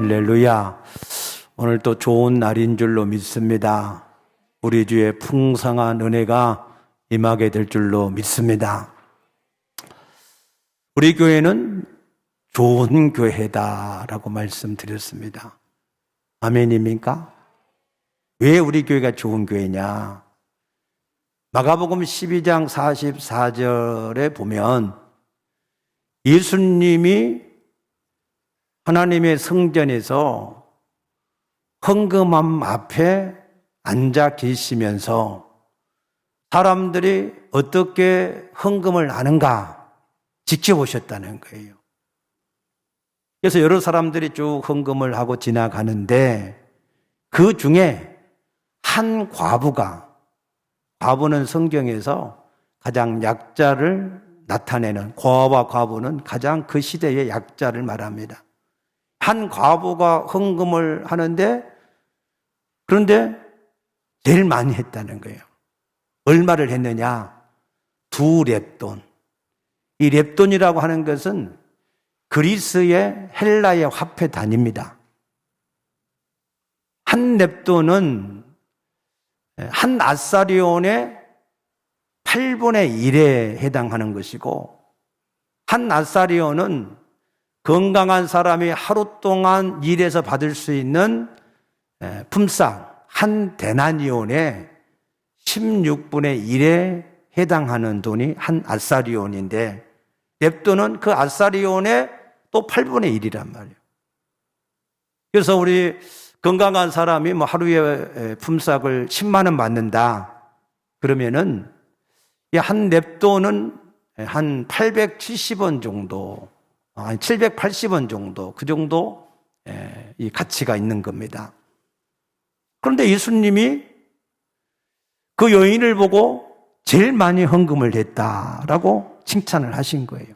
할렐루야. 오늘 또 좋은 날인 줄로 믿습니다. 우리 주의 풍성한 은혜가 임하게 될 줄로 믿습니다. 우리 교회는 좋은 교회다라고 말씀드렸습니다. 아멘입니까? 왜 우리 교회가 좋은 교회냐? 마가복음 12장 44절에 보면 예수님이 하나님의 성전에서 헌금함 앞에 앉아 계시면서 사람들이 어떻게 헌금을 하는가 지켜보셨다는 거예요. 그래서 여러 사람들이 쭉 헌금을 하고 지나가는데 그 중에 한 과부는 성경에서 가장 약자를 나타내는, 고아와 과부는 가장 그 시대의 약자를 말합니다. 한 과부가 헌금을 하는데, 그런데 제일 많이 했다는 거예요. 얼마를 했느냐? 2렙돈. 이 렙돈이라고 하는 것은 그리스의 헬라의 화폐 단위입니다. 한 렙돈은 한 아사리온의 8분의 1에 해당하는 것이고, 한 아사리온은 건강한 사람이 하루 동안 일해서 받을 수 있는 품삯 한 데나니온의 16분의 1에 해당하는 돈이 한 아사리온인데, 렙돈은 그 아사리온의 또 8분의 1이란 말이에요. 그래서 우리 건강한 사람이 뭐 하루에 품삯을 10만 원 받는다 그러면은 이 한 렙돈은 한 870원 정도, 780원 정도, 그 정도 이 가치가 있는 겁니다. 그런데 예수님이 그 여인을 보고 제일 많이 헌금을 했다라고 칭찬을 하신 거예요.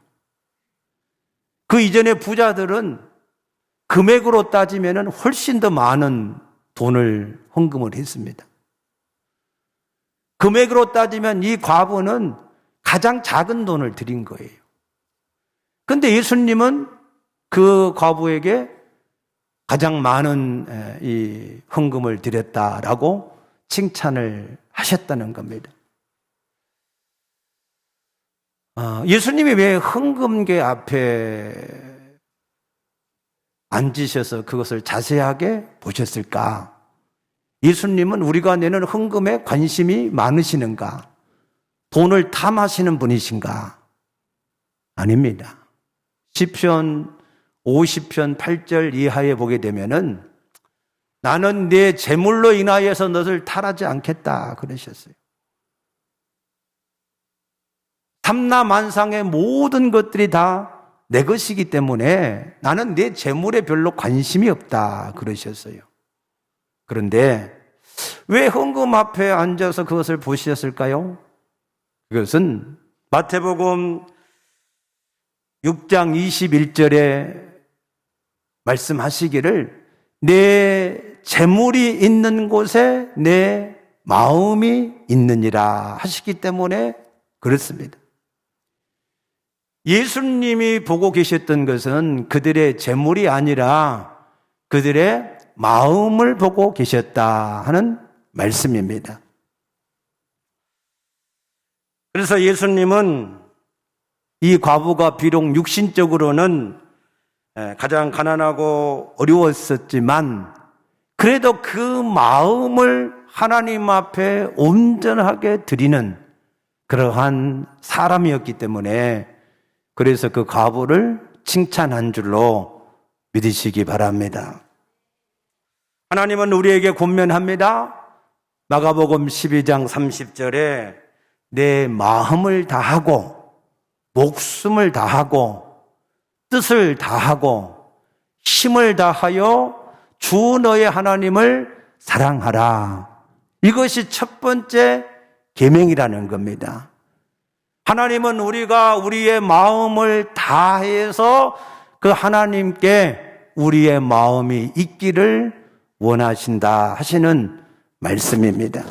그 이전의 부자들은 금액으로 따지면 훨씬 더 많은 돈을 헌금을 했습니다. 금액으로 따지면 이 과부는 가장 작은 돈을 드린 거예요. 그런데 예수님은 그 과부에게 가장 많은 이 헌금을 드렸다라고 칭찬을 하셨다는 겁니다. 예수님이 왜 헌금계 앞에 앉으셔서 그것을 자세하게 보셨을까? 예수님은 우리가 내는 헌금에 관심이 많으시는가? 돈을 탐하시는 분이신가? 아닙니다. 시편 50편 8절 이하에 보게 되면은 나는 내 재물로 인하여서 너를 탈하지 않겠다 그러셨어요. 삼라만상의 모든 것들이 다 내 것이기 때문에 나는 내 재물에 별로 관심이 없다 그러셨어요. 그런데 왜 헌금 앞에 앉아서 그것을 보셨을까요? 그것은 마태복음 6장 21절에 말씀하시기를 내 재물이 있는 곳에 내 마음이 있느니라 하시기 때문에 그렇습니다. 예수님이 보고 계셨던 것은 그들의 재물이 아니라 그들의 마음을 보고 계셨다 하는 말씀입니다. 그래서 예수님은 이 과부가 비록 육신적으로는 가장 가난하고 어려웠었지만 그래도 그 마음을 하나님 앞에 온전하게 드리는 그러한 사람이었기 때문에 그래서 그 과부를 칭찬한 줄로 믿으시기 바랍니다. 하나님은 우리에게 권면합니다. 마가복음 12장 30절에 내 마음을 다하고 목숨을 다하고 뜻을 다하고 힘을 다하여 주 너의 하나님을 사랑하라. 이것이 첫 번째 계명이라는 겁니다. 하나님은 우리가 우리의 마음을 다해서 그 하나님께 우리의 마음이 있기를 원하신다 하시는 말씀입니다.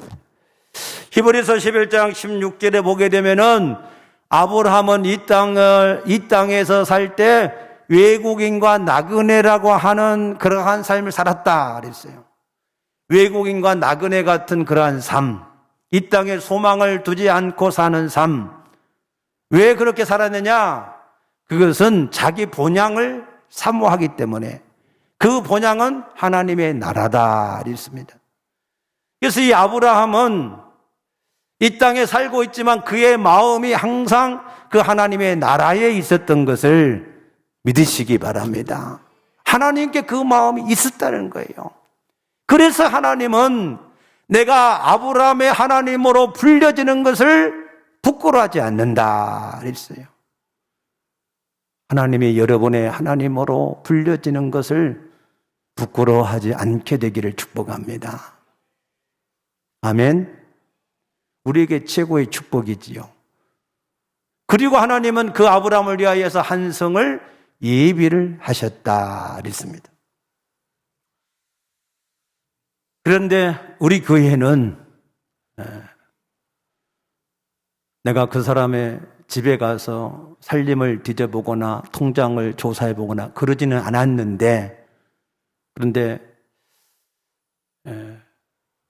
히브리서 11장 16절에 보게 되면은 아브라함은 이 땅에서 살 때 외국인과 나그네라고 하는 그러한 삶을 살았다 그랬어요. 외국인과 나그네 같은 그러한 삶, 이 땅에 소망을 두지 않고 사는 삶. 왜 그렇게 살았느냐? 그것은 자기 본향을 사모하기 때문에, 그 본향은 하나님의 나라다 그랬습니다. 그래서 이 아브라함은 이 땅에 살고 있지만 그의 마음이 항상 그 하나님의 나라에 있었던 것을 믿으시기 바랍니다. 하나님께 그 마음이 있었다는 거예요. 그래서 하나님은 내가 아브라함의 하나님으로 불려지는 것을 부끄러워하지 않는다 그랬어요. 하나님이 여러분의 하나님으로 불려지는 것을 부끄러워하지 않게 되기를 축복합니다. 아멘. 우리에게 최고의 축복이지요. 그리고 하나님은 그 아브라함을 위하여서 한 성을 예비를 하셨다 그랬습니다. 그런데 우리 교회는 내가 그 사람의 집에 가서 살림을 뒤져보거나 통장을 조사해보거나 그러지는 않았는데, 그런데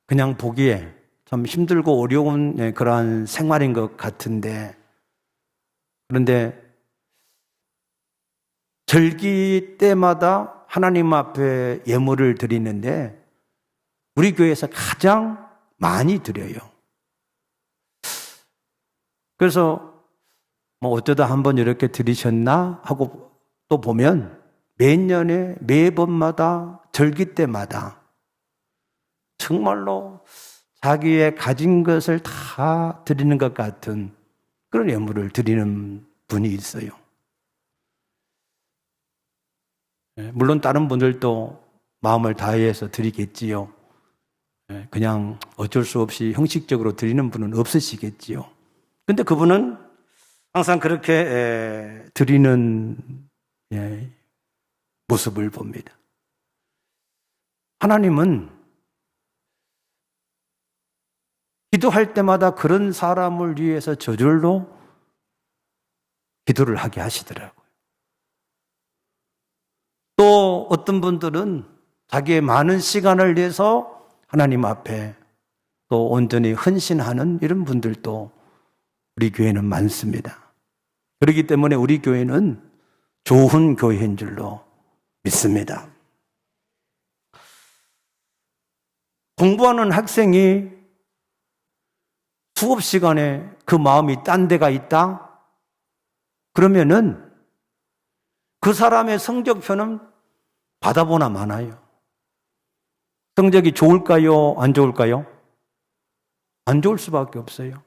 그냥 보기에 참 힘들고 어려운 그러한 생활인 것 같은데, 그런데 절기 때마다 하나님 앞에 예물을 드리는데 우리 교회에서 가장 많이 드려요. 그래서 뭐 어쩌다 한번 이렇게 드리셨나 하고 또 보면 매년에 매번마다 절기 때마다 정말로 자기의 가진 것을 다 드리는 것 같은 그런 예물을 드리는 분이 있어요. 물론 다른 분들도 마음을 다해서 드리겠지요. 그냥 어쩔 수 없이 형식적으로 드리는 분은 없으시겠지요. 근데 그분은 항상 그렇게 드리는 모습을 봅니다. 하나님은 기도할 때마다 그런 사람을 위해서 저절로 기도를 하게 하시더라고요. 또 어떤 분들은 자기의 많은 시간을 내서 하나님 앞에 또 온전히 헌신하는 이런 분들도 우리 교회는 많습니다. 그렇기 때문에 우리 교회는 좋은 교회인 줄로 믿습니다. 공부하는 학생이 수업 시간에 그 마음이 딴 데가 있다? 그러면은 그 사람의 성적표는 받아보나 마나요. 성적이 좋을까요? 안 좋을까요? 안 좋을 수밖에 없어요.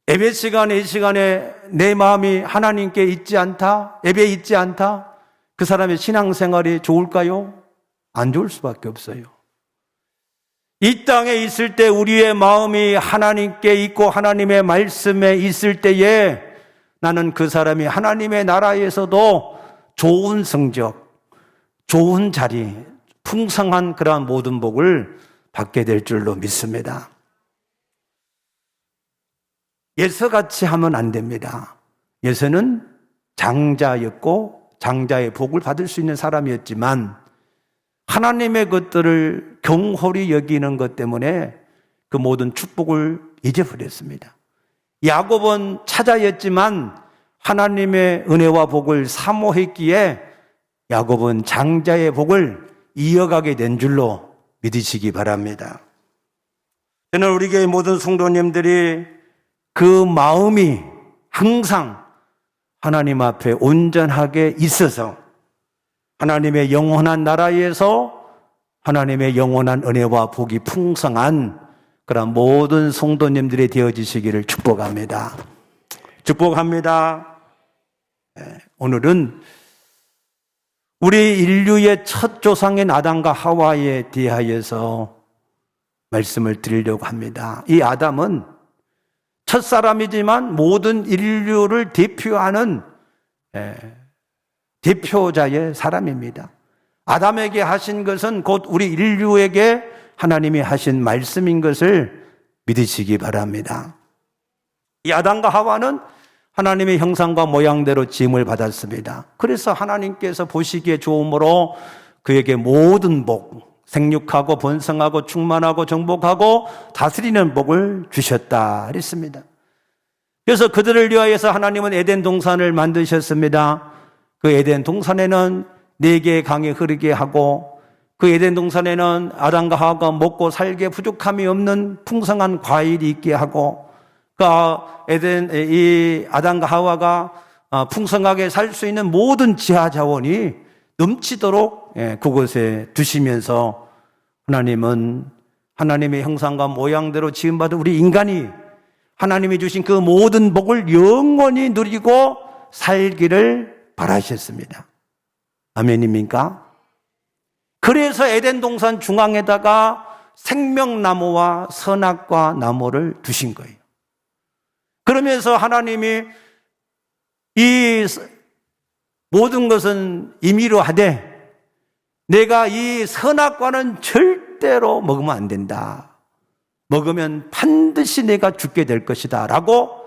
예배 시간에, 이 시간에 내 마음이 하나님께 있지 않다? 예배에 있지 않다? 그 사람의 신앙생활이 좋을까요? 안 좋을 수밖에 없어요. 이 땅에 있을 때 우리의 마음이 하나님께 있고 하나님의 말씀에 있을 때에 나는 그 사람이 하나님의 나라에서도 좋은 성적, 좋은 자리, 풍성한 그러한 모든 복을 받게 될 줄로 믿습니다. 예서같이 하면 안 됩니다. 예서는 장자였고 장자의 복을 받을 수 있는 사람이었지만 하나님의 것들을 경홀히 여기는 것 때문에 그 모든 축복을 잊어버렸습니다. 야곱은 차자였지만 하나님의 은혜와 복을 사모했기에 야곱은 장자의 복을 이어가게 된 줄로 믿으시기 바랍니다. 저는 우리 교회 모든 성도님들이 그 마음이 항상 하나님 앞에 온전하게 있어서 하나님의 영원한 나라에서 하나님의 영원한 은혜와 복이 풍성한 그런 모든 성도님들이 되어지시기를 축복합니다. 축복합니다. 오늘은 우리 인류의 첫 조상인 아담과 하와에 대하여서 말씀을 드리려고 합니다. 이 아담은 첫사람이지만 모든 인류를 대표하는 대표자의 사람입니다. 아담에게 하신 것은 곧 우리 인류에게 하나님이 하신 말씀인 것을 믿으시기 바랍니다. 이 아담과 하와는 하나님의 형상과 모양대로 지음을 받았습니다. 그래서 하나님께서 보시기에 좋음으로 그에게 모든 복, 생육하고 번성하고 충만하고 정복하고 다스리는 복을 주셨다 그랬습니다. 그래서 그들을 위하여서 하나님은 에덴 동산을 만드셨습니다. 그 에덴 동산에는 4개의 강이 흐르게 하고 그 에덴 동산에는 아담과 하와가 먹고 살기에 부족함이 없는 풍성한 과일이 있게 하고 그 아담과 하와가 풍성하게 살 수 있는 모든 지하 자원이 넘치도록 그곳에 두시면서 하나님은 하나님의 형상과 모양대로 지음받은 우리 인간이 하나님이 주신 그 모든 복을 영원히 누리고 살기를 바라셨습니다. 아멘입니까? 그래서 에덴 동산 중앙에다가 생명나무와 선악과 나무를 두신 거예요. 그러면서 하나님이 이 모든 것은 임의로 하되 내가 이 선악과는 절대로 먹으면 안 된다. 먹으면 반드시 내가 죽게 될 것이다 라고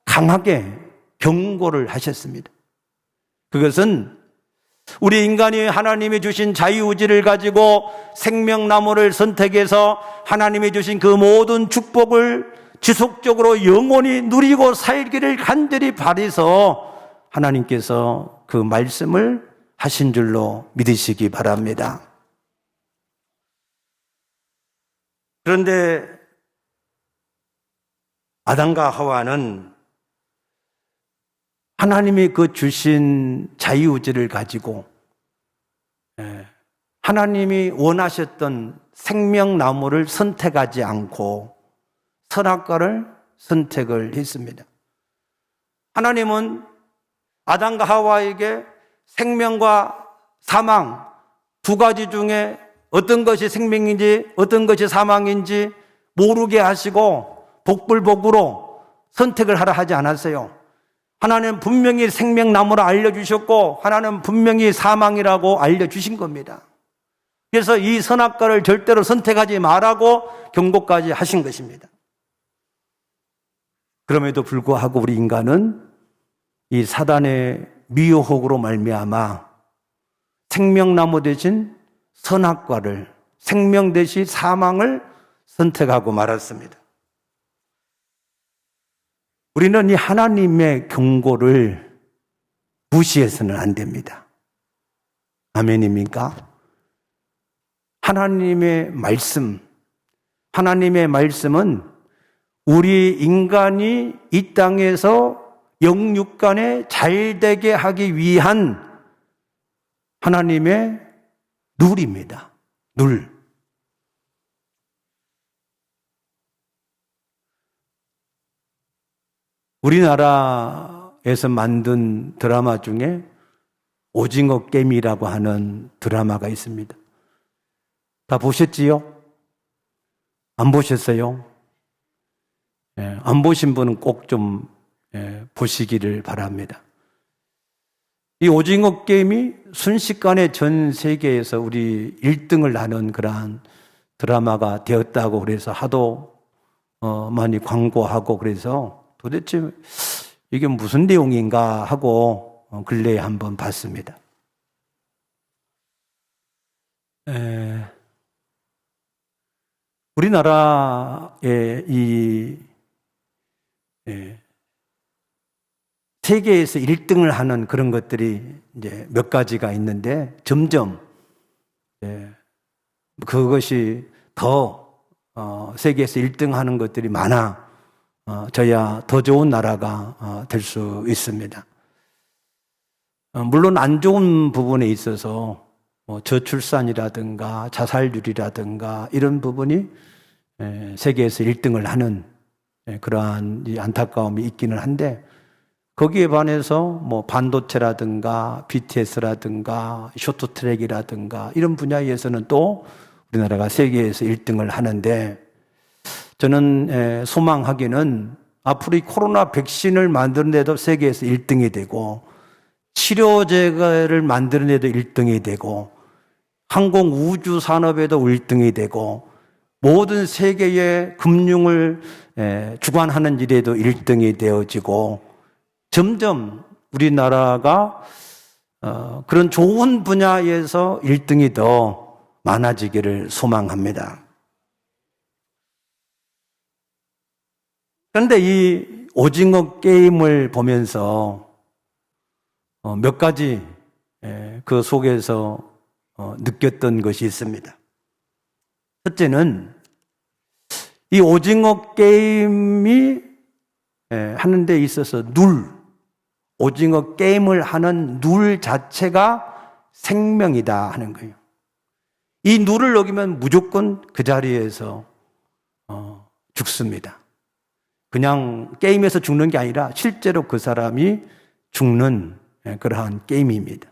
강하게 경고를 하셨습니다. 그것은 우리 인간이 하나님이 주신 자유의지를 가지고 생명나무를 선택해서 하나님이 주신 그 모든 축복을 지속적으로 영원히 누리고 살기를 간절히 바라서 하나님께서 그 말씀을 하신 줄로 믿으시기 바랍니다. 그런데 아담과 하와는 하나님이 그 주신 자유의지를 가지고 하나님이 원하셨던 생명나무를 선택하지 않고 선악과를 선택을 했습니다. 하나님은 아담과 하와에게 생명과 사망 두 가지 중에 어떤 것이 생명인지 어떤 것이 사망인지 모르게 하시고 복불복으로 선택을 하라 하지 않았어요. 하나님은 분명히 생명나무를 알려주셨고 하나님은 분명히 사망이라고 알려주신 겁니다. 그래서 이 선악과를 절대로 선택하지 말라고 경고까지 하신 것입니다. 그럼에도 불구하고 우리 인간은 이 사단의 미혹으로 말미암아 생명나무 대신 선악과를, 생명 대신 사망을 선택하고 말았습니다. 우리는 이 하나님의 경고를 무시해서는 안 됩니다. 아멘입니까? 하나님의 말씀은 우리 인간이 이 땅에서 영육간에 잘되게 하기 위한 하나님의 룰입니다. 룰. 우리나라에서 만든 드라마 중에 오징어 게임이라고 하는 드라마가 있습니다. 다 보셨지요? 안 보셨어요? 안 보신 분은 꼭 좀 보시기를 바랍니다. 이 오징어 게임이 순식간에 전 세계에서 우리 1등을 하는 그러한 드라마가 되었다고 그래서 하도 많이 광고하고 그래서 도대체 이게 무슨 내용인가 하고 근래에 한번 봤습니다. 우리나라의 이 세계에서 1등을 하는 그런 것들이 이제 몇 가지가 있는데 점점 그것이 더 세계에서 1등 하는 것들이 많아져야 더 좋은 나라가 될 수 있습니다. 물론 안 좋은 부분에 있어서 저출산이라든가 자살률이라든가 이런 부분이 세계에서 1등을 하는 그러한 안타까움이 있기는 한데 거기에 반해서 반도체라든가 BTS라든가 쇼트트랙이라든가 이런 분야에서는 또 우리나라가 세계에서 1등을 하는데 저는 소망하기는 앞으로 이 코로나 백신을 만드는 데도 세계에서 1등이 되고 치료제를 만드는 데도 1등이 되고 항공 우주 산업에도 1등이 되고 모든 세계의 금융을 주관하는 일에도 1등이 되어지고 점점 우리나라가 그런 좋은 분야에서 1등이 더 많아지기를 소망합니다. 그런데 이 오징어 게임을 보면서 몇 가지 그 속에서 느꼈던 것이 있습니다. 첫째는 이 오징어 게임이 하는 데 있어서 오징어 게임을 하는 룰 자체가 생명이다 하는 거예요. 이 룰을 어기면 무조건 그 자리에서 죽습니다. 그냥 게임에서 죽는 게 아니라 실제로 그 사람이 죽는 그러한 게임입니다.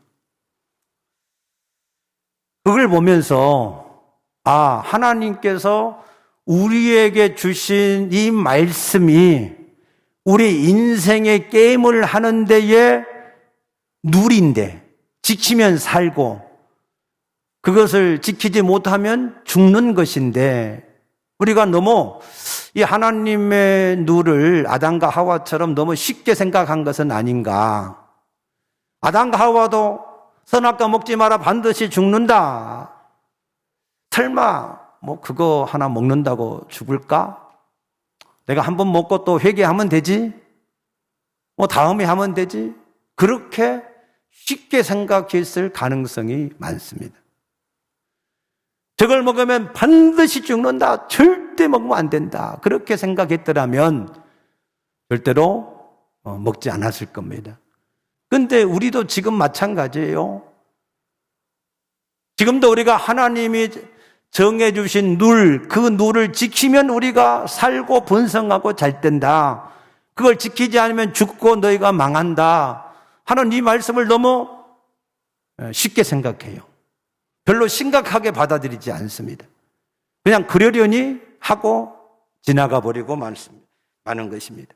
그걸 보면서 하나님께서 우리에게 주신 이 말씀이 우리 인생의 게임을 하는 데에 룰인데 지키면 살고 그것을 지키지 못하면 죽는 것인데 우리가 너무 이 하나님의 룰을 아담과 하와처럼 너무 쉽게 생각한 것은 아닌가. 아담과 하와도 선악과 먹지 마라 반드시 죽는다. 설마 그거 하나 먹는다고 죽을까? 내가 한번 먹고 또 회개하면 되지? 다음에 하면 되지? 그렇게 쉽게 생각했을 가능성이 많습니다. 저걸 먹으면 반드시 죽는다. 절대 먹으면 안 된다. 그렇게 생각했더라면 절대로 먹지 않았을 겁니다. 그런데 우리도 지금 마찬가지예요. 지금도 우리가 하나님이 정해주신 그 룰을 지키면 우리가 살고 번성하고 잘 된다. 그걸 지키지 않으면 죽고 너희가 망한다 하는 이 말씀을 너무 쉽게 생각해요. 별로 심각하게 받아들이지 않습니다. 그냥 그러려니 하고 지나가 버리고 많은 것입니다.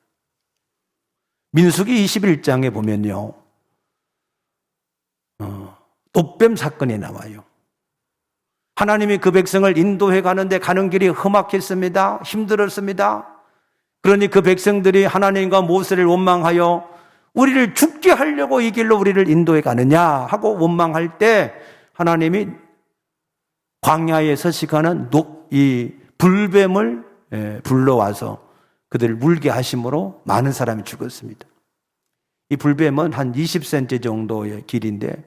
민수기 21장에 보면요, 돛뱀 사건이 나와요. 하나님이 그 백성을 인도해 가는데 가는 길이 험악했습니다. 힘들었습니다. 그러니 그 백성들이 하나님과 모세를 원망하여 우리를 죽게 하려고 이 길로 우리를 인도해 가느냐 하고 원망할 때 하나님이 광야에 서식하는 이 불뱀을 불러와서 그들을 물게 하심으로 많은 사람이 죽었습니다. 이 불뱀은 한 20cm 정도의 길인데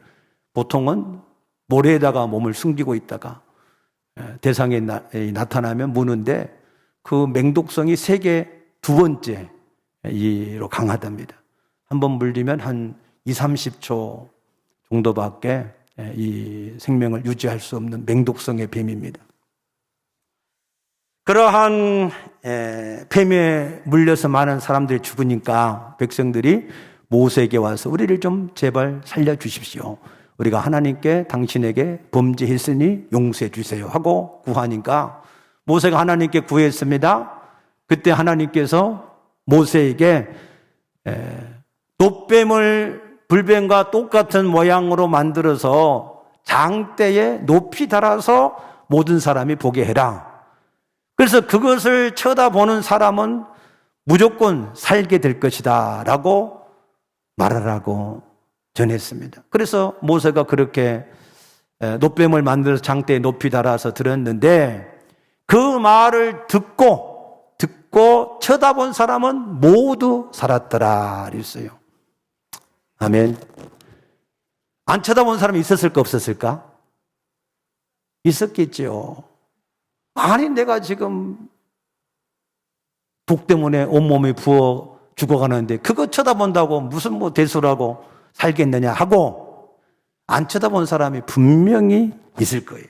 보통은 모래에다가 몸을 숨기고 있다가 대상에 나타나면 무는데 그 맹독성이 세계 두 번째로 강하답니다. 한번 물리면 한 20-30초 정도밖에 이 생명을 유지할 수 없는 맹독성의 뱀입니다. 그러한 뱀에 물려서 많은 사람들이 죽으니까 백성들이 모세에게 와서 우리를 좀 제발 살려주십시오. 우리가 하나님께 당신에게 범죄했으니 용서해 주세요 하고 구하니까 모세가 하나님께 구했습니다. 그때 하나님께서 모세에게 돛뱀을 불뱀과 똑같은 모양으로 만들어서 장대에 높이 달아서 모든 사람이 보게 해라. 그래서 그것을 쳐다보는 사람은 무조건 살게 될 것이다 라고 말하라고 전했습니다. 그래서 모세가 그렇게 돛뱀을 만들어서 장대에 높이 달아서 들었는데 그 말을 듣고 쳐다본 사람은 모두 살았더라 그랬어요. 아멘. 안 쳐다본 사람이 있었을까 없었을까? 있었겠죠. 아니 내가 지금 독 때문에 온몸이 부어 죽어가는데 그거 쳐다본다고 무슨 대수라고 살겠느냐 하고 안 쳐다본 사람이 분명히 있을 거예요.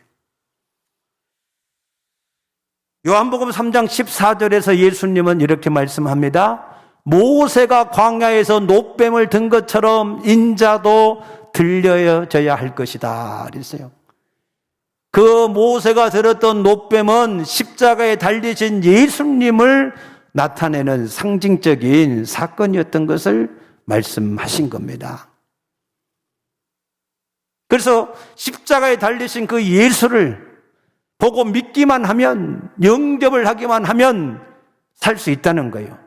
요한복음 3장 14절에서 예수님은 이렇게 말씀합니다. 모세가 광야에서 돛뱀을 든 것처럼 인자도 들려져야 할 것이다 그랬어요. 그 모세가 들었던 돛뱀은 십자가에 달리신 예수님을 나타내는 상징적인 사건이었던 것을 말씀하신 겁니다. 그래서 십자가에 달리신 그 예수를 보고 믿기만 하면, 영접을 하기만 하면 살 수 있다는 거예요.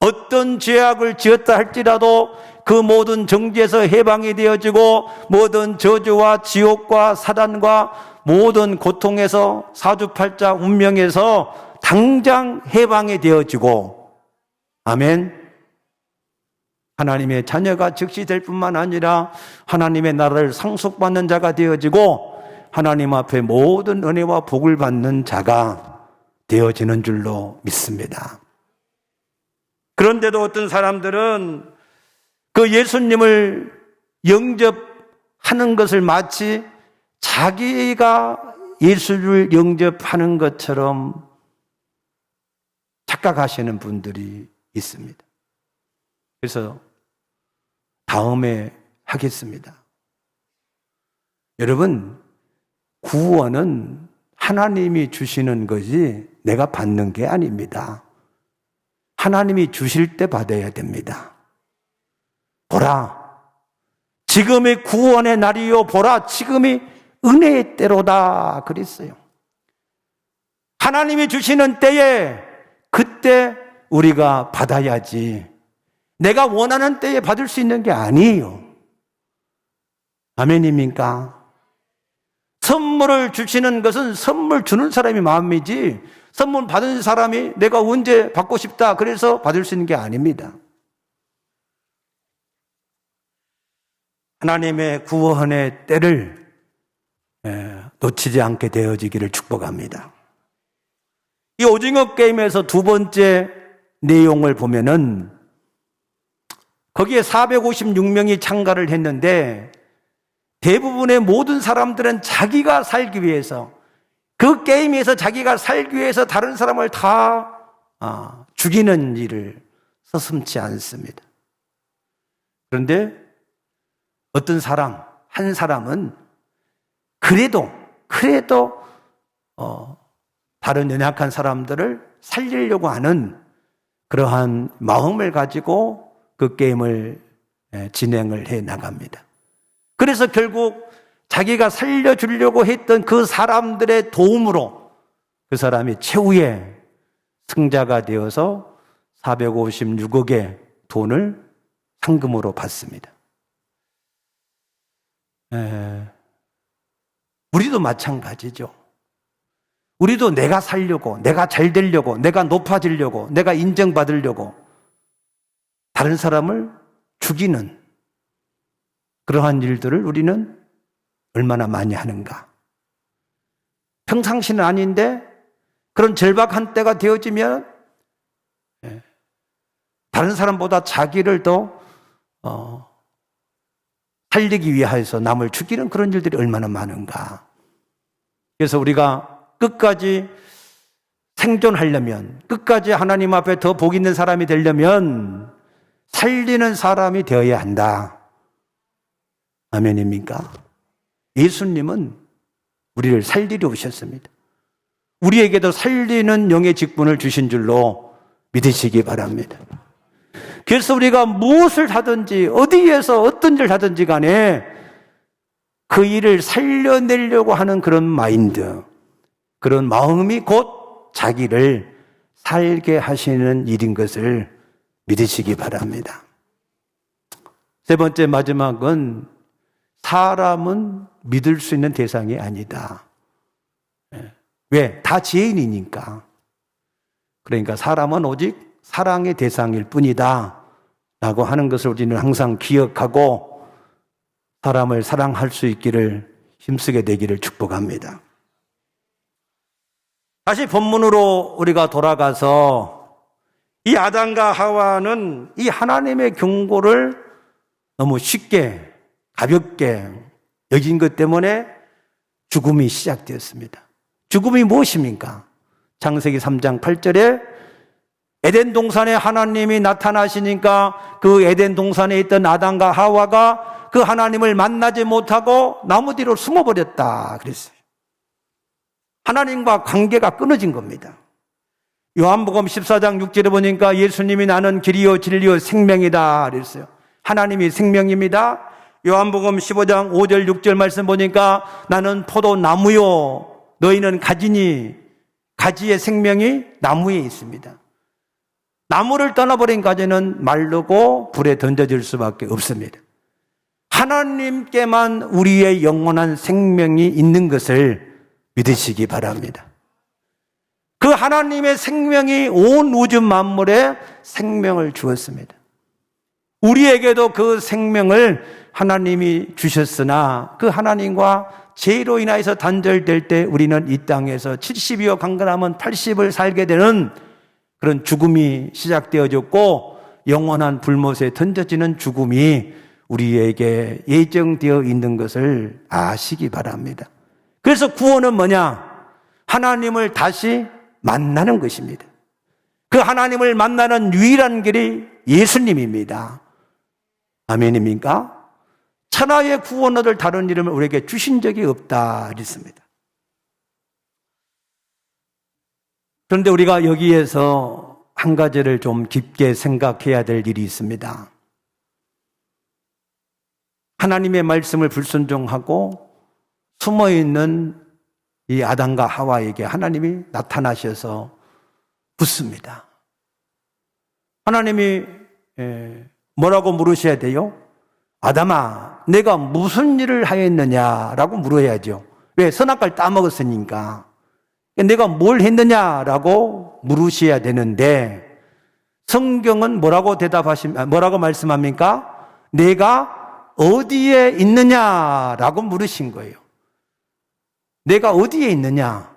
어떤 죄악을 지었다 할지라도 그 모든 정죄에서 해방이 되어지고 모든 저주와 지옥과 사단과 모든 고통에서 사주팔자 운명에서 당장 해방이 되어지고, 아멘. 하나님의 자녀가 즉시 될 뿐만 아니라 하나님의 나라를 상속받는 자가 되어지고 하나님 앞에 모든 은혜와 복을 받는 자가 되어지는 줄로 믿습니다. 그런데도 어떤 사람들은 그 예수님을 영접하는 것을 마치 자기가 예수를 영접하는 것처럼 착각하시는 분들이 있습니다. 그래서 다음에 하겠습니다. 여러분, 구원은 하나님이 주시는 거지 내가 받는 게 아닙니다. 하나님이 주실 때 받아야 됩니다. 보라, 지금이 구원의 날이요, 보라, 지금이 은혜의 때로다 그랬어요. 하나님이 주시는 때에 그때 우리가 받아야지 내가 원하는 때에 받을 수 있는 게 아니에요. 아멘입니까? 선물을 주시는 것은 선물 주는 사람이 마음이지 선물 받은 사람이 내가 언제 받고 싶다 그래서 받을 수 있는 게 아닙니다. 하나님의 구원의 때를 놓치지 않게 되어지기를 축복합니다. 이 오징어 게임에서 두 번째 내용을 보면은 거기에 456명이 참가를 했는데 대부분의 모든 사람들은 자기가 살기 위해서 그 게임에서 자기가 살기 위해서 다른 사람을 다 죽이는 일을 서슴지 않습니다. 그런데 어떤 사람, 한 사람은 그래도 다른 연약한 사람들을 살리려고 하는 그러한 마음을 가지고 그 게임을 진행을 해 나갑니다. 그래서 결국 자기가 살려주려고 했던 그 사람들의 도움으로 그 사람이 최후의 승자가 되어서 456억의 돈을 상금으로 받습니다. 우리도 마찬가지죠. 우리도 내가 살려고, 내가 잘 되려고, 내가 높아지려고, 내가 인정받으려고 다른 사람을 죽이는 그러한 일들을 우리는 얼마나 많이 하는가. 평상시는 아닌데 그런 절박한 때가 되어지면 다른 사람보다 자기를 더 살리기 위해서 남을 죽이는 그런 일들이 얼마나 많은가. 그래서 우리가 끝까지 생존하려면, 끝까지 하나님 앞에 더 복 있는 사람이 되려면 살리는 사람이 되어야 한다. 아멘입니까? 예수님은 우리를 살리려 오셨습니다. 우리에게도 살리는 영의 직분을 주신 줄로 믿으시기 바랍니다. 그래서 우리가 무엇을 하든지 어디에서 어떤 일을 하든지 간에 그 일을 살려내려고 하는 그런 마인드, 그런 마음이 곧 자기를 살게 하시는 일인 것을 믿으시기 바랍니다. 세 번째 마지막은 사람은 믿을 수 있는 대상이 아니다. 왜? 다 죄인이니까. 그러니까 사람은 오직 사랑의 대상일 뿐이다 라고 하는 것을 우리는 항상 기억하고 사람을 사랑할 수 있기를 힘쓰게 되기를 축복합니다. 다시 본문으로 우리가 돌아가서 이 아담과 하와는 이 하나님의 경고를 너무 쉽게 가볍게 여긴 것 때문에 죽음이 시작되었습니다. 죽음이 무엇입니까? 창세기 3장 8절에 에덴 동산에 하나님이 나타나시니까 그 에덴 동산에 있던 아담과 하와가 그 하나님을 만나지 못하고 나무 뒤로 숨어버렸다 그랬어요. 하나님과 관계가 끊어진 겁니다. 요한복음 14장 6절에 보니까 예수님이 나는 길이요 진리요 생명이다 그랬어요. 하나님이 생명입니다. 요한복음 15장 5절 6절 말씀 보니까 나는 포도나무요 너희는 가지니 가지의 생명이 나무에 있습니다. 나무를 떠나버린 가지는 마르고 불에 던져질 수밖에 없습니다. 하나님께만 우리의 영원한 생명이 있는 것을 믿으시기 바랍니다. 그 하나님의 생명이 온 우주 만물에 생명을 주었습니다. 우리에게도 그 생명을 하나님이 주셨으나 그 하나님과 죄로 인하여서 단절될 때 우리는 이 땅에서 70이요 강건하면 80을 살게 되는 그런 죽음이 시작되어졌고 영원한 불못에 던져지는 죽음이 우리에게 예정되어 있는 것을 아시기 바랍니다. 그래서 구원은 뭐냐? 하나님을 다시 만나는 것입니다. 그 하나님을 만나는 유일한 길이 예수님입니다. 아멘입니까? 천하의 구원 얻을 다른 이름을 우리에게 주신 적이 없다 그랬습니다. 그런데 우리가 여기에서 한 가지를 좀 깊게 생각해야 될 일이 있습니다. 하나님의 말씀을 불순종하고 숨어있는 이 아담과 하와에게 하나님이 나타나셔서 묻습니다. 하나님이 뭐라고 물으셔야 돼요? 아담아, 내가 무슨 일을 하였느냐라고 물어야죠. 왜? 선악과를 따먹었으니까. 내가 뭘 했느냐라고 물으셔야 되는데 성경은 뭐라고 말씀합니까? 내가 어디에 있느냐라고 물으신 거예요. 내가 어디에 있느냐?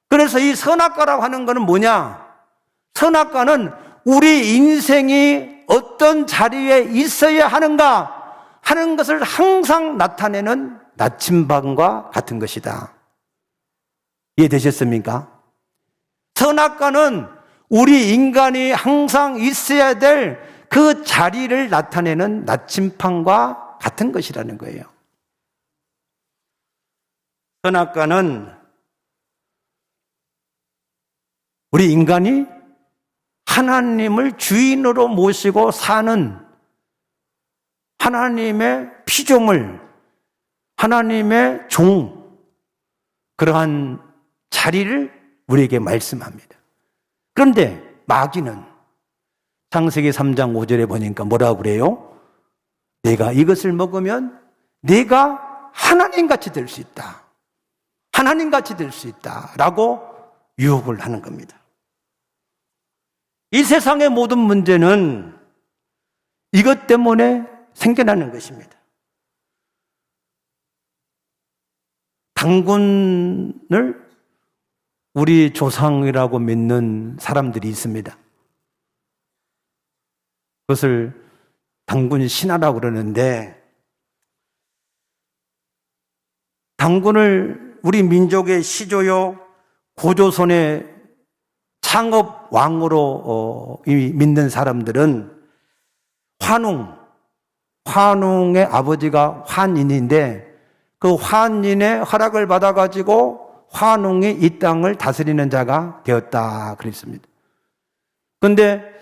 그래서 이 선악과라고 하는 것은 뭐냐? 선악과는 우리 인생이 어떤 자리에 있어야 하는가 하는 것을 항상 나타내는 나침반과 같은 것이다. 이해되셨습니까? 선악과는 우리 인간이 항상 있어야 될 그 자리를 나타내는 나침반과 같은 것이라는 거예요. 선악과는 우리 인간이 하나님을 주인으로 모시고 사는 하나님의 피조물, 하나님의 종, 그러한 자리를 우리에게 말씀합니다. 그런데 마귀는 창세기 3장 5절에 보니까 뭐라고 그래요? 내가 이것을 먹으면 내가 하나님같이 될 수 있다. 하나님같이 될 수 있다. 라고 유혹을 하는 겁니다. 이 세상의 모든 문제는 이것 때문에 생겨나는 것입니다. 당군을 우리 조상이라고 믿는 사람들이 있습니다. 그것을 당군 신화라고 그러는데 당군을 우리 민족의 시조요 고조선의 창업 왕으로 믿는 사람들은 환웅의 아버지가 환인인데 그 환인의 허락을 받아가지고 환웅이 이 땅을 다스리는 자가 되었다 그랬습니다. 그런데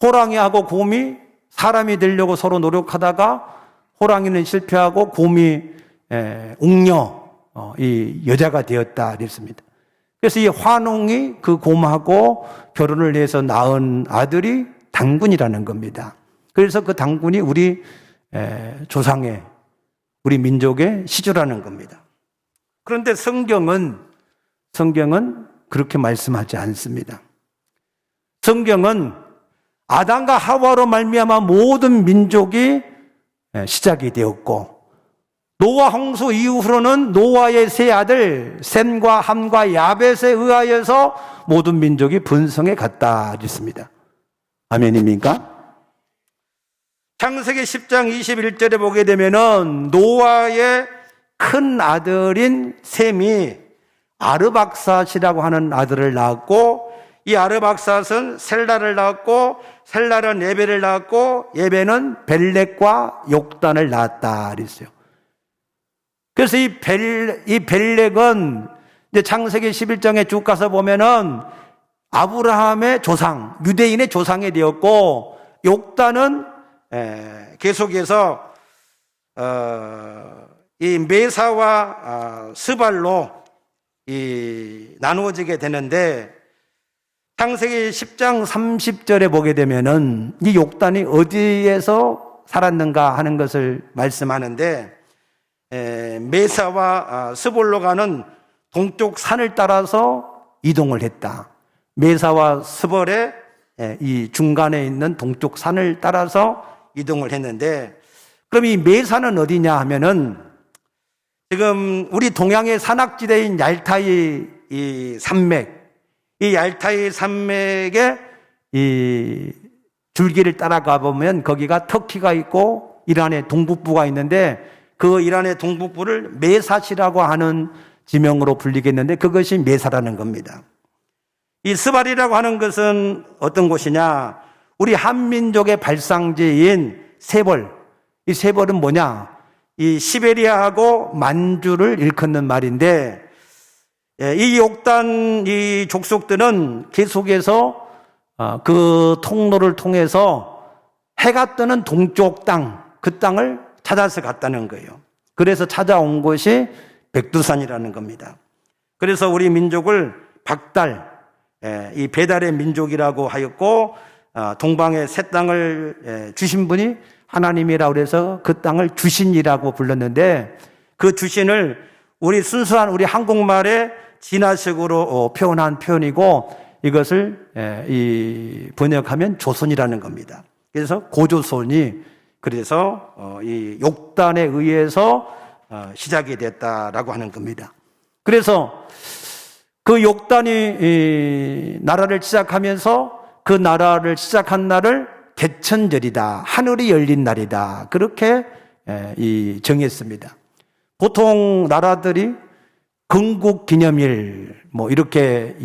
호랑이하고 곰이 사람이 되려고 서로 노력하다가 호랑이는 실패하고 곰이 웅녀, 이 여자가 되었다 그랬습니다. 그래서 이 환웅이 그 곰하고 결혼을 해서 낳은 아들이 당군이라는 겁니다. 그래서 그 당군이 우리 조상의, 우리 민족의 시조라는 겁니다. 그런데 성경은 그렇게 말씀하지 않습니다. 성경은 아담과 하와로 말미암아 모든 민족이 시작이 되었고 노아 홍수 이후로는 노아의 세 아들 셈과 함과 야벳에 의하여서 모든 민족이 번성해 갔다 했습니다. 아멘입니까? 창세기 10장 21절에 보게 되면은 노아의 큰 아들인 셈이 아르박삿이라고 하는 아들을 낳았고 이 아르박삿은 셀라를 낳았고 셀라는 예벨을 낳았고 예벨은 벨렉과 욕단을 낳았다 그랬어요. 그래서 이 벨렉은 이제 창세기 11장에 쭉 가서 보면은 아브라함의 조상, 유대인의 조상이 되었고 욕단은 계속해서 이 메사와 스발로 나누어지게 되는데 창세기 10장 30절에 보게 되면은 이 욕단이 어디에서 살았는가 하는 것을 말씀하는데, 메사와 스볼로 가는 동쪽 산을 따라서 이동을 했다. 메사와 스볼의 이 중간에 있는 동쪽 산을 따라서 이동을 했는데, 그럼 이 메사는 어디냐 하면은 지금 우리 동양의 산악지대인 얄타이 이 산맥, 이 얄타이 산맥의 이 줄기를 따라가 보면 거기가 터키가 있고 이란의 동북부가 있는데, 그 이란의 동북부를 메사시라고 하는 지명으로 불리겠는데 그것이 메사라는 겁니다. 이 스발이라고 하는 것은 어떤 곳이냐? 우리 한민족의 발상지인 세벌. 이 세벌은 뭐냐? 이 시베리아하고 만주를 일컫는 말인데, 이 욕단 이 족속들은 계속해서 그 통로를 통해서 해가 뜨는 동쪽 땅, 그 땅을 찾아서 갔다는 거예요. 그래서 찾아온 곳이 백두산이라는 겁니다. 그래서 우리 민족을 박달, 이 배달의 민족이라고 하였고, 동방의 새 땅을 주신 분이 하나님이라고 해서 그 땅을 주신이라고 불렀는데, 그 주신을 우리 순수한 우리 한국말의 진화식으로 표현한 표현이고, 이것을 번역하면 조선이라는 겁니다. 그래서 고조선이 그래서 이 욕단에 의해서 시작이 됐다라고 하는 겁니다. 그래서 그 욕단이 나라를 시작하면서 그 나라를 시작한 날을 개천절이다, 하늘이 열린 날이다, 그렇게 정했습니다. 보통 나라들이 건국기념일 뭐 이렇게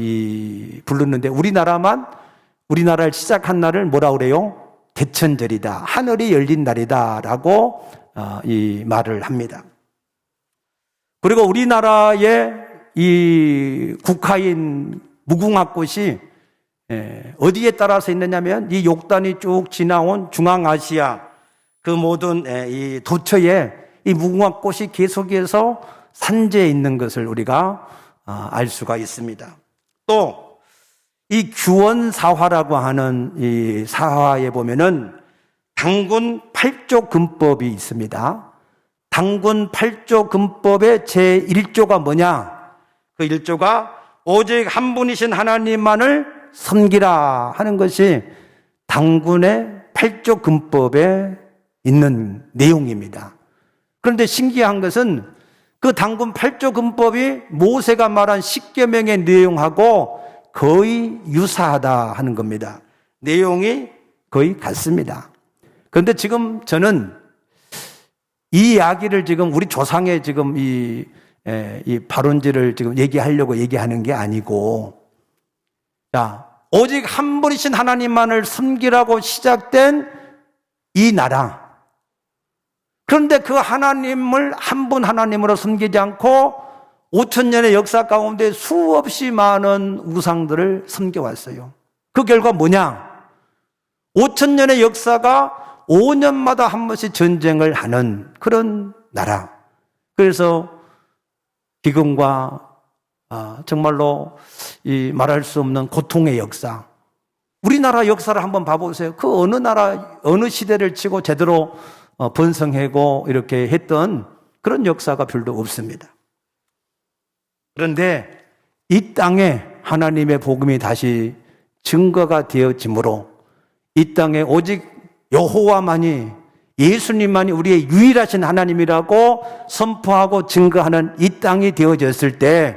부르는데 우리나라를 시작한 날을 뭐라 그래요? 개천절이다, 하늘이 열린 날이다라고 이 말을 합니다. 그리고 우리나라의 이 국화인 무궁화꽃이 어디에 따라서 있느냐면 이 욕단이 쭉 지나온 중앙아시아 그 모든 이 도처에 이 무궁화꽃이 계속해서 산재해 있는 것을 우리가 알 수가 있습니다. 또 이 규원사화라고 하는 이 사화에 보면은 당군 8조 금법이 있습니다. 당군 8조 금법의 제1조가 뭐냐? 그 1조가 오직 한 분이신 하나님만을 섬기라 하는 것이 당군의 8조 금법에 있는 내용입니다. 그런데 신기한 것은 그 당군 8조 금법이 모세가 말한 10계명의 내용하고 거의 유사하다 하는 겁니다. 내용이 거의 같습니다. 그런데 지금 저는 이 이야기를 지금 우리 조상의 지금 이 발언지를 지금 얘기하려고 얘기하는 게 아니고, 자, 오직 한 분이신 하나님만을 섬기라고 시작된 이 나라. 그런데 그 하나님을 한 분 하나님으로 섬기지 않고 5,000년의 역사 가운데 수없이 많은 우상들을 섬겨왔어요. 그 결과 뭐냐? 5,000년의 역사가 5년마다 한 번씩 전쟁을 하는 그런 나라. 그래서 기근과 정말로 이 말할 수 없는 고통의 역사. 우리나라 역사를 한번 봐보세요. 그 어느 나라, 어느 시대를 치고 제대로 번성하고 이렇게 했던 그런 역사가 별로 없습니다. 그런데 이 땅에 하나님의 복음이 다시 증거가 되어지므로 이 땅에 오직 여호와만이, 예수님만이 우리의 유일하신 하나님이라고 선포하고 증거하는 이 땅이 되어졌을 때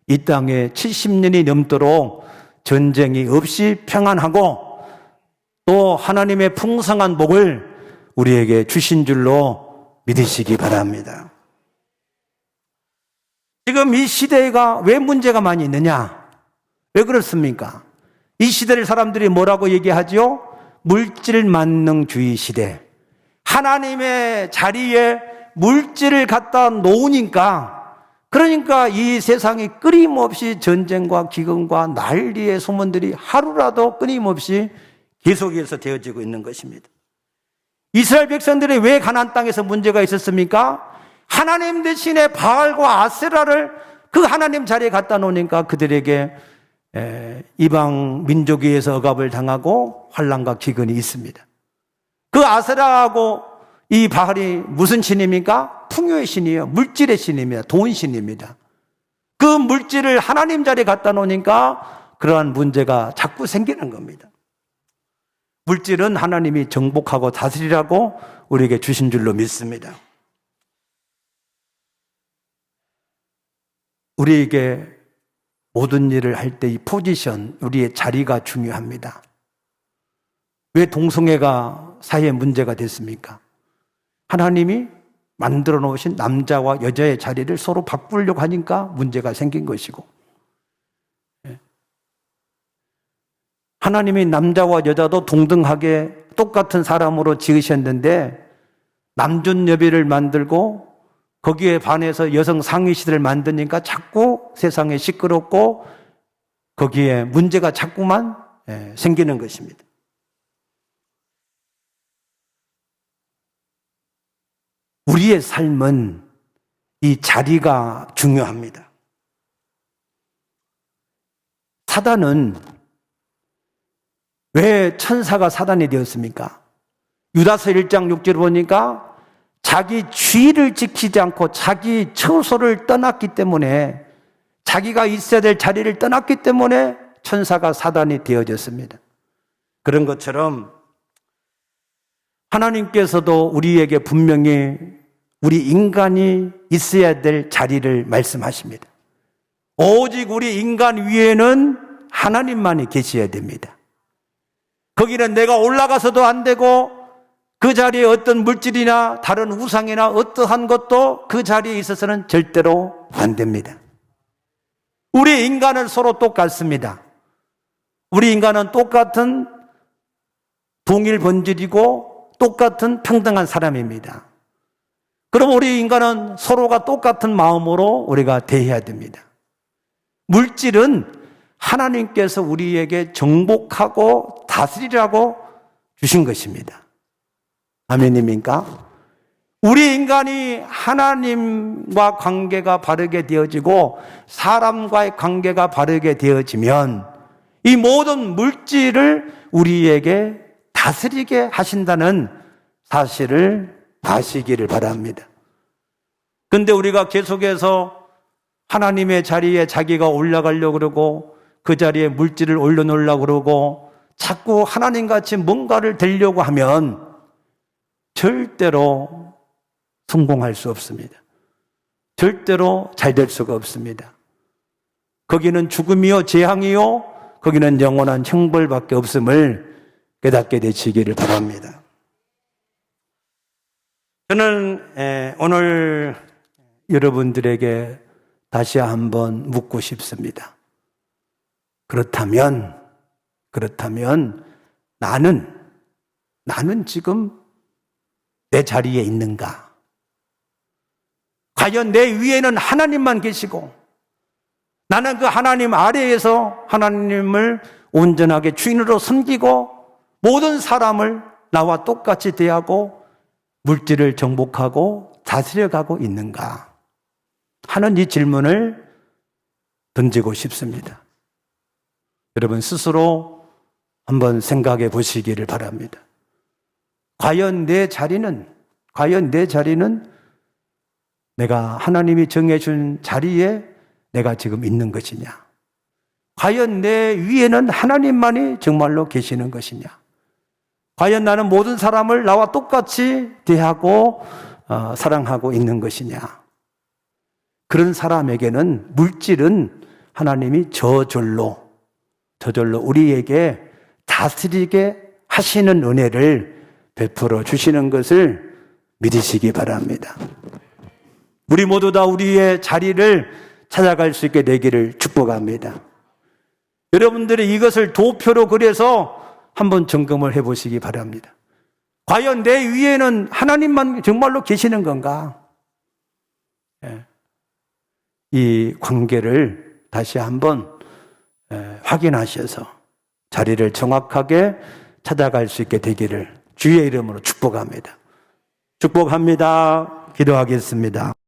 이 땅에 70년이 넘도록 전쟁이 없이 평안하고 또 하나님의 풍성한 복을 우리에게 주신 줄로 믿으시기 바랍니다. 지금 이 시대가 왜 문제가 많이 있느냐? 왜 그렇습니까? 이 시대를 사람들이 뭐라고 얘기하죠? 물질만능주의 시대. 하나님의 자리에 물질을 갖다 놓으니까, 그러니까 이 세상이 끊임없이 전쟁과 기근과 난리의 소문들이 하루라도 끊임없이 계속해서 되어지고 있는 것입니다. 이스라엘 백성들이 왜 가나안 땅에서 문제가 있었습니까? 하나님 대신에 바알과 아세라를 그 하나님 자리에 갖다 놓으니까 그들에게 이방 민족에 의해서 억압을 당하고 환난과 기근이 있습니다. 그 아세라하고 이 바알이 무슨 신입니까? 풍요의 신이에요. 물질의 신입니다. 돈 신입니다. 그 물질을 하나님 자리에 갖다 놓으니까 그러한 문제가 자꾸 생기는 겁니다. 물질은 하나님이 정복하고 다스리라고 우리에게 주신 줄로 믿습니다. 우리에게 모든 일을 할 때 이 포지션, 우리의 자리가 중요합니다. 왜 동성애가 사회의 문제가 됐습니까? 하나님이 만들어 놓으신 남자와 여자의 자리를 서로 바꾸려고 하니까 문제가 생긴 것이고, 하나님이 남자와 여자도 동등하게 똑같은 사람으로 지으셨는데 남존여비를 만들고 거기에 반해서 여성 상위시대를 만드니까 자꾸 세상에 시끄럽고 거기에 문제가 자꾸만 생기는 것입니다. 우리의 삶은 이 자리가 중요합니다. 사단은 왜 천사가 사단이 되었습니까? 유다서 1장 6절을 보니까 자기 주의를 지키지 않고 자기 처소를 떠났기 때문에, 자기가 있어야 될 자리를 떠났기 때문에 천사가 사단이 되어졌습니다. 그런 것처럼 하나님께서도 우리에게 분명히 우리 인간이 있어야 될 자리를 말씀하십니다. 오직 우리 인간 위에는 하나님만이 계셔야 됩니다. 거기는 내가 올라가서도 안 되고 그 자리에 어떤 물질이나 다른 우상이나 어떠한 것도 그 자리에 있어서는 절대로 안 됩니다. 우리 인간은 서로 똑같습니다. 우리 인간은 똑같은 동일 본질이고 똑같은 평등한 사람입니다. 그럼 우리 인간은 서로가 똑같은 마음으로 우리가 대해야 됩니다. 물질은 하나님께서 우리에게 정복하고 다스리라고 주신 것입니다. 아멘입니까? 우리 인간이 하나님과 관계가 바르게 되어지고 사람과의 관계가 바르게 되어지면 이 모든 물질을 우리에게 다스리게 하신다는 사실을 아시기를 바랍니다. 근데 우리가 계속해서 하나님의 자리에 자기가 올라가려고 그러고 그 자리에 물질을 올려놓으려고 그러고 자꾸 하나님같이 뭔가를 되려고 하면 절대로 성공할 수 없습니다. 절대로 잘 될 수가 없습니다. 거기는 죽음이요 재앙이요 거기는 영원한 형벌밖에 없음을 깨닫게 되시기를 바랍니다. 저는 오늘 여러분들에게 다시 한번 묻고 싶습니다. 그렇다면 나는 지금 내 자리에 있는가? 과연 내 위에는 하나님만 계시고 나는 그 하나님 아래에서 하나님을 온전하게 주인으로 섬기고 모든 사람을 나와 똑같이 대하고 물질을 정복하고 다스려가고 있는가 하는 이 질문을 던지고 싶습니다. 여러분 스스로 한번 생각해 보시기를 바랍니다. 과연 내 자리는 내가 하나님이 정해준 자리에 내가 지금 있는 것이냐? 과연 내 위에는 하나님만이 정말로 계시는 것이냐? 과연 나는 모든 사람을 나와 똑같이 대하고 사랑하고 있는 것이냐? 그런 사람에게는 물질은 하나님이 저절로 우리에게 다스리게 하시는 은혜를 베풀어 주시는 것을 믿으시기 바랍니다. 우리 모두 다 우리의 자리를 찾아갈 수 있게 되기를 축복합니다. 여러분들이 이것을 도표로 그려서 한번 점검을 해보시기 바랍니다. 과연 내 위에는 하나님만 정말로 계시는 건가? 이 관계를 다시 한번 확인하셔서 자리를 정확하게 찾아갈 수 있게 되기를 주의 이름으로 축복합니다. 축복합니다. 기도하겠습니다.